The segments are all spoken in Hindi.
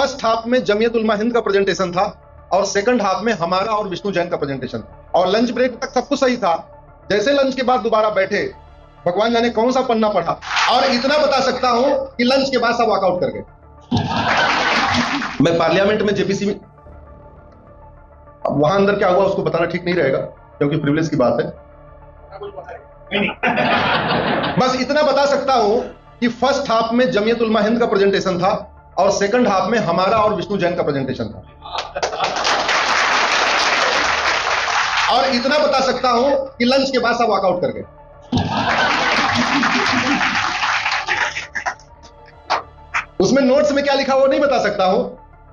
फर्स्ट हाफ में जमीयत उलमा हिंद का प्रेजेंटेशन था और सेकंड हाफ में हमारा और विष्णु जैन का प्रेजेंटेशन था, और लंच ब्रेक तक सब कुछ सही था। जैसे लंच के बाद दोबारा बैठे, भगवान जाने कौन सा पन्ना पढ़ा, और इतना बता सकता हूं कि लंच के बाद सब वॉकआउट कर गए। मैं पार्लियामेंट में जेपीसी में, अब वहां अंदर क्या हुआ उसको बताना ठीक नहीं रहेगा क्योंकि प्रिविलेज की बात है। बस इतना बता सकता हूं कि फर्स्ट हाफ में जमीयत उलमा हिंद का प्रेजेंटेशन था और सेकंड हाफ में हमारा और विष्णु जैन का प्रेजेंटेशन था। और इतना बता सकता हूं कि लंच के बाद सब वॉकआउट कर गए। उसमें नोट्स में क्या लिखा वो नहीं बता सकता हूं।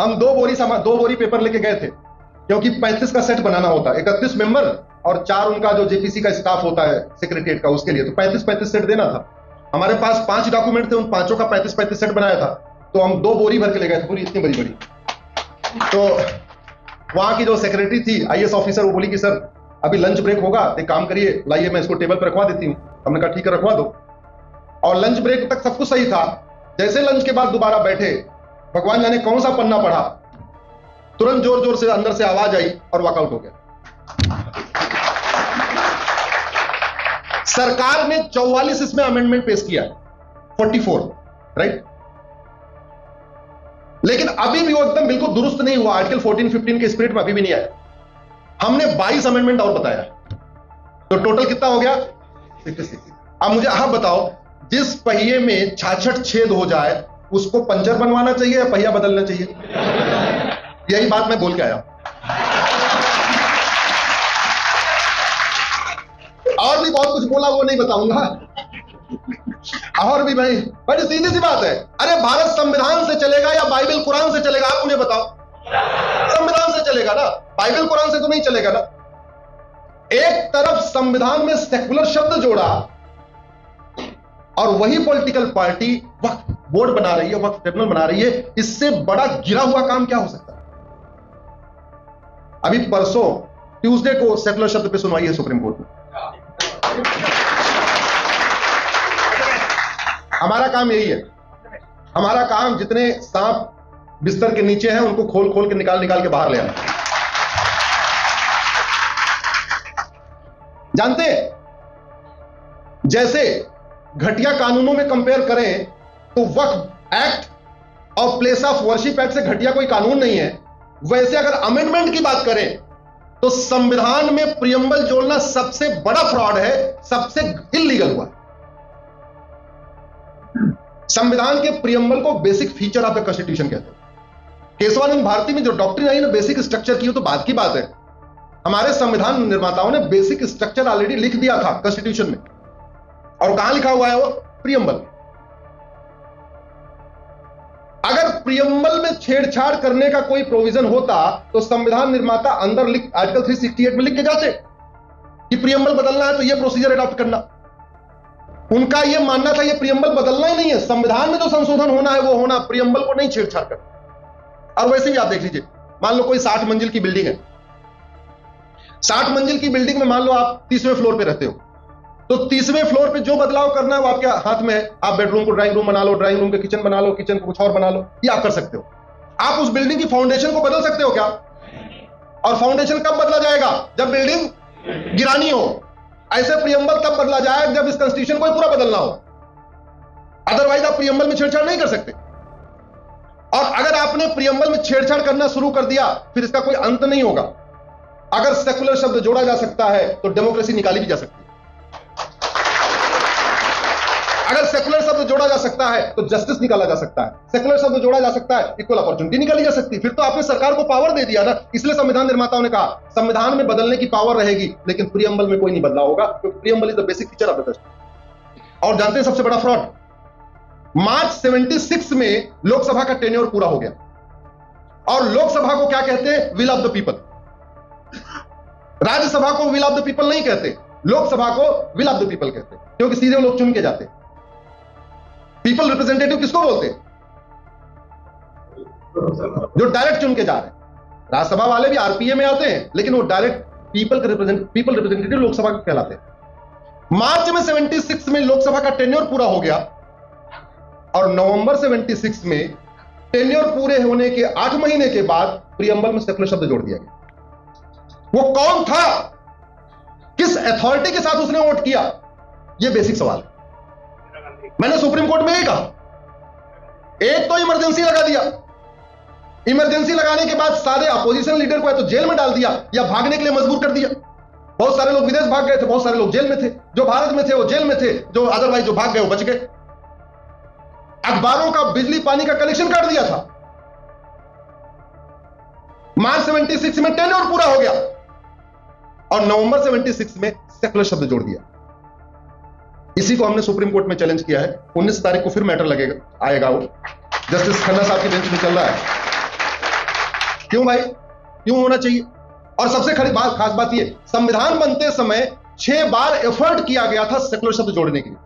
हम दो बोरी पेपर लेके गए थे क्योंकि 35 का सेट बनाना होता है, 31 मेंबर और 4 उनका जो जेपीसी का स्टाफ होता है सेक्रेटरीट का, उसके लिए तो 35 सेट देना था। हमारे पास 5 डॉक्यूमेंट थे, उन 5 का 35 सेट बनाया था, तो हम 2 बोरी भर के ले गए थे, पूरी इतनी बड़ी बड़ी। तो वहां की जो सेक्रेटरी थी आईएएस ऑफिसर, वो बोली कि सर अभी लंच ब्रेक होगा, एक काम करिए, लाइए मैं इसको टेबल पर रखवा देती हूँ। हमने कहा ठीक है रखवा दो। और लंच ब्रेक तक सब कुछ सही था। जैसे लंच के बाद दोबारा बैठे, भगवान जाने कौन सा पन्ना पढ़ा, तुरंत जोर जोर से अंदर से आवाज आई और वॉकआउट हो गया। सरकार ने 44 इसमें अमेंडमेंट पेश किया, 44 राइट, लेकिन अभी भी वो एकदम बिल्कुल दुरुस्त नहीं हुआ। आर्टिकल 14-15 के स्पिरिट में अभी भी नहीं आया। हमने 22 अमेंडमेंट और बताया, तो टोटल कितना हो गया 66। अब मुझे आप बताओ, जिस पहिए में 66 छेद हो जाए उसको पंचर बनवाना चाहिए या पहिया बदलना चाहिए? यही बात मैं बोल के आया। और भी बहुत कुछ बोला, वो नहीं बताऊंगा। और भी भाई बड़ी सीधी सी बात है। अरे भारत संविधान से चलेगा या बाइबल कुरान से चलेगा? आप मुझे बताओ। संविधान से चलेगा ना, बाइबल कुरान से तो नहीं चलेगा ना। एक तरफ संविधान में सेकुलर शब्द जोड़ा और वही पॉलिटिकल पार्टी वक्फ बोर्ड बना रही है, वक्फ ट्रिब्यूनल बना रही है। इससे बड़ा गिरा हुआ काम क्या हो सकता है? अभी परसों ट्यूसडे को सेकुलर शब्द पे सुनवाई है सुप्रीम कोर्ट में। हमारा काम यही है। हमारा काम जितने सांप बिस्तर के नीचे हैं उनको खोल खोल के निकाल के बाहर ले आना। जानते हैं, जैसे घटिया कानूनों में कंपेयर करें तो वक्फ एक्ट और प्लेस ऑफ वर्शिप एक्ट से घटिया कोई कानून नहीं है, वैसे अगर अमेंडमेंट की बात करें तो संविधान में प्रियम्बल जोड़ना सबसे बड़ा फ्रॉड है, सबसे इल्लीगल हुआ। संविधान के प्रियम्बल को basic feature of the constitution कहते हैं। केशवानंद भारती में जो डॉक्ट्रिन आई ना, बेसिक स्ट्रक्चर की, तो बात की बात है। हमारे संविधान निर्माताओं ने बेसिक स्ट्रक्चर ऑलरेडी लिख दिया था कॉन्स्टिट्यूशन में, और कहां लिखा हुआ है वो? प्रियम्बल। अगर प्रियम्बल में छेड़छाड़ करने का कोई प्रोविजन होता तो संविधान निर्माता अंदर लिख, आर्टिकल 368 में लिख के जाते कि प्रियम्बल बदलना है तो ये प्रोसीजर अडॉप्ट करना। उनका ये मानना था ये प्रियम्बल बदलना ही नहीं है, संविधान में जो संशोधन होना है वो होना, प्रियम्बल को नहीं छेड़छाड़ कर। और वैसे भी आप देख लीजिए, मान लो कोई 60 मंजिल की बिल्डिंग है, 60 मंजिल की बिल्डिंग में मान लो आप 30वें फ्लोर पे रहते हो, तो 30वें फ्लोर पे जो बदलाव करना है वो आपके हाथ में है। आप बेडरूम को ड्राइंग रूम बना लो, ड्राइंग रूम को किचन बना लो, किचन को कुछ और बना लो, ये आप कर सकते हो। आप उस बिल्डिंग की फाउंडेशन को बदल सकते हो क्या? और फाउंडेशन कब बदला जाएगा? जब बिल्डिंग गिरानी हो। ऐसे प्रियम्बल तब बदला जाए जब इस कॉन्स्टिट्यूशन को पूरा बदलना हो, अदरवाइज आप प्रियम्बल में छेड़छाड़ नहीं कर सकते। और अगर आपने प्रियम्बल में छेड़छाड़ करना शुरू कर दिया फिर इसका कोई अंत नहीं होगा। अगर सेकुलर शब्द जोड़ा जा सकता है तो डेमोक्रेसी निकाली भी जा सकती है। अगर सेकुलर शब्द जोड़ा जा सकता है तो जस्टिस निकाला जा सकता है। सेकुलर शब्द जोड़ा जा सकता है, इक्वल अपॉर्चुनिटी निकाली जा सकती है। फिर तो आपने सरकार को पावर दे दिया ना। इसलिए संविधान निर्माताओं ने कहा संविधान में बदलने की पावर रहेगी लेकिन प्रियम्बल में कोई नहीं बदलाव होगा, क्योंकि preamble is the basic feature of the constitution. और जानते हैं सबसे बड़ा फ्रॉड, मार्च 76 में लोकसभा का टेन्योर पूरा हो गया, और लोकसभा को क्या कहते हैं? Will of the people. Rajya Sabha को विल ऑफ द पीपल नहीं कहते, लोकसभा को विल ऑफ द पीपल कहते हैं, क्योंकि सीधे लोग चुन के जाते हैं। पीपल रिप्रेजेंटेटिव किसको बोलते हैं? जो डायरेक्ट चुन के जा रहे हैं। राज्यसभा वाले भी आरपीए में आते हैं, लेकिन वो डायरेक्ट पीपल रिप्रेजेंटेटिव लोकसभा को कहलाते हैं। मार्च में 76 में लोकसभा का टेन्योर पूरा हो गया, और नवंबर 76 में टेन्योर पूरे होने के 8 महीने के बाद प्रियम्बल में सेकुलर शब्द जोड़ दिया गया। वो कौन था, किस अथॉरिटी के साथ उसने वोट किया, ये बेसिक सवाल है। मैंने सुप्रीम कोर्ट में यही कहा, एक तो इमरजेंसी लगा दिया, इमरजेंसी लगाने के बाद सारे अपोजिशन लीडर को या तो जेल में डाल दिया या भागने के लिए मजबूर कर दिया। बहुत सारे लोग विदेश भाग गए थे, बहुत सारे लोग जेल में थे, जो भारत में थे वो जेल में थे, जो अदरवाइज जो भाग गए वो बच गए। अखबारों का बिजली पानी का कनेक्शन काट दिया था। मार्च 76 में टेन्योर पूरा हो गया और नवंबर 76 में सेकुलर शब्द जोड़ दिया। इसी को हमने सुप्रीम कोर्ट में चैलेंज किया है। 19 तारीख को फिर मैटर लगेगा, आएगा वो, जस्टिस खन्ना साहब की बेंच में चल रहा है। क्यों भाई, क्यों होना चाहिए? और सबसे खास बात यह, संविधान बनते समय 6 बार एफर्ट किया गया था सेकुलर शब्द जोड़ने के लिए।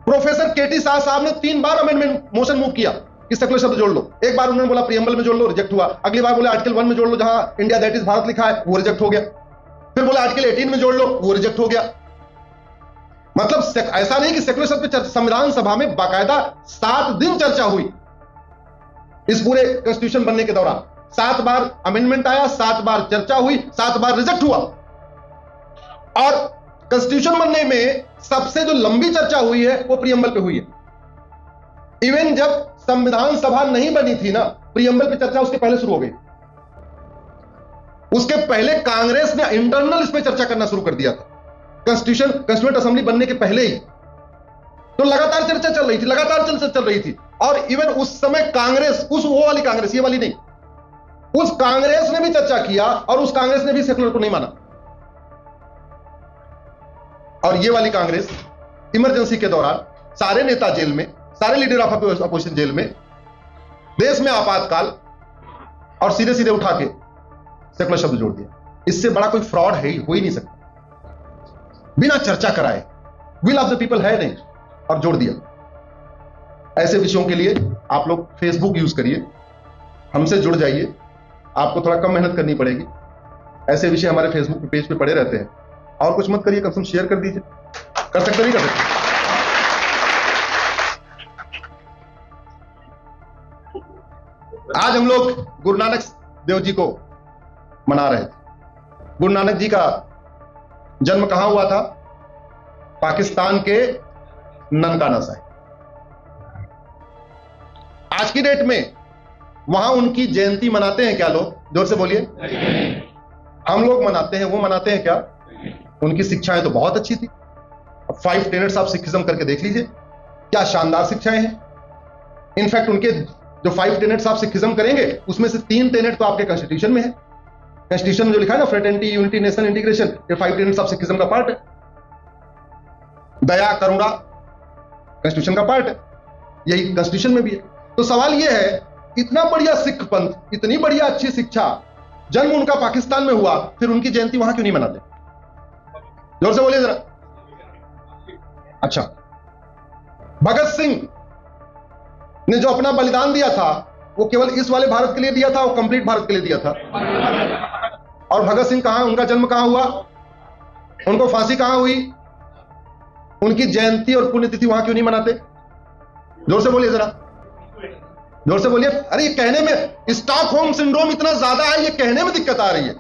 प्रोफेसर केटी शाह साहब ने 3 बार अमेंडमेंट मोशन मूव किया कि सेकुलर शब्द जोड़ लो। एक बार उन्होंने बोला प्रियम्बल में जोड़ लो, रिजेक्ट हुआ। अगली बार बोले आर्टिकल 1 में जोड़ लो, जहां इंडिया दैट इज भारत लिखा है, वो रिजेक्ट हो गया। फिर बोला आर्टिकल 18 में जोड़ लो, वो रिजेक्ट हो गया। मतलब ऐसा नहीं कि सेकुलर शब्द पे संविधान सभा में बाकायदा 7 दिन चर्चा हुई। इस पूरे कॉन्स्टिट्यूशन बनने के दौरान 7 बार अमेंडमेंट आया, 7 बार चर्चा हुई, 7 बार रिजेक्ट हुआ। और कॉन्स्टिट्यूशन बनने में सबसे जो लंबी चर्चा हुई है वो प्रियम्बल पे हुई है। इवन जब संविधान सभा नहीं बनी थी ना, प्रियम्बल पे चर्चा उसके पहले शुरू हो गई। उसके पहले कांग्रेस ने इंटरनल इस पे चर्चा करना शुरू कर दिया था, कॉन्स्टिट्यूएंट असेंबली बनने के पहले ही। तो लगातार चर्चा चल रही थी, लगातार चर्चा चल रही थी। और इवन उस समय कांग्रेस, वो वाली कांग्रेस, ये वाली नहीं, उस कांग्रेस ने भी चर्चा किया और उस कांग्रेस ने भी सेकुलर को नहीं माना। और ये वाली कांग्रेस इमरजेंसी के दौरान सारे नेता जेल में, सारे लीडर ऑफ अपोजिशन जेल में, देश में आपातकाल, और सीधे सीधे उठा के सेकुलर शब्द जोड़ दिया। इससे बड़ा कोई फ्रॉड है ही, हो ही नहीं सकता। बिना चर्चा कराए, विल ऑफ द पीपल है नहीं, और जोड़ दिया। ऐसे विषयों के लिए आप लोग फेसबुक यूज करिए, हमसे जुड़ जाइए, आपको थोड़ा कम मेहनत करनी पड़ेगी। ऐसे विषय हमारे फेसबुक पेज पे पड़े रहते हैं। और कुछ मत करिए, कम से कम शेयर कर दीजिए। कर सकते नहीं कर सकते? आज हम लोग गुरु नानक देव जी को मना रहे थे। गुरु नानक जी का जन्म कहां हुआ था? पाकिस्तान के ननकाना साहिब। आज की डेट में वहां उनकी जयंती मनाते हैं क्या लोग? जोर से बोलिए। हम लोग मनाते हैं, वो मनाते हैं क्या? उनकी शिक्षाएं तो बहुत अच्छी थी। अब 5 टेनेट्स आप सिखिज्म करके देख लीजिए, क्या शानदार शिक्षाएं हैं। इनफैक्ट उनके जो 5 टेनेट्स आप सिखिज्म करेंगे, उसमें से 3 टेनेट तो आपके कॉन्स्टिट्यूशन में है। कॉन्स्टिट्यूशन में जो लिखा है ना, फ्रेटर्निटी, यूनिटी, नेशनल इंटीग्रेशन, ये 5 टेनेट्स ऑफ सिखिज्म का पार्ट है। दया, करुणा कॉन्स्टिट्यूशन का पार्ट है, यही कॉन्स्टिट्यूशन में भी है। तो सवाल यह है, इतना बढ़िया सिख पंथ, इतनी बढ़िया अच्छी शिक्षा, जन्म उनका पाकिस्तान में हुआ, फिर उनकी जयंती वहां क्यों नहीं मनाते? जोर से बोलिए जरा। अच्छा, भगत सिंह ने जो अपना बलिदान दिया था, वो केवल इस वाले भारत के लिए दिया था, वो कंप्लीट भारत के लिए दिया था। और भगत सिंह कहां, उनका जन्म कहां हुआ, उनको फांसी कहां हुई, उनकी जयंती और पुण्यतिथि वहां क्यों नहीं मनाते? जोर से बोलिए जरा, जोर से बोलिए। अरे ये कहने में स्टॉकहोम सिंड्रोम इतना ज्यादा है, ये कहने में दिक्कत आ रही है।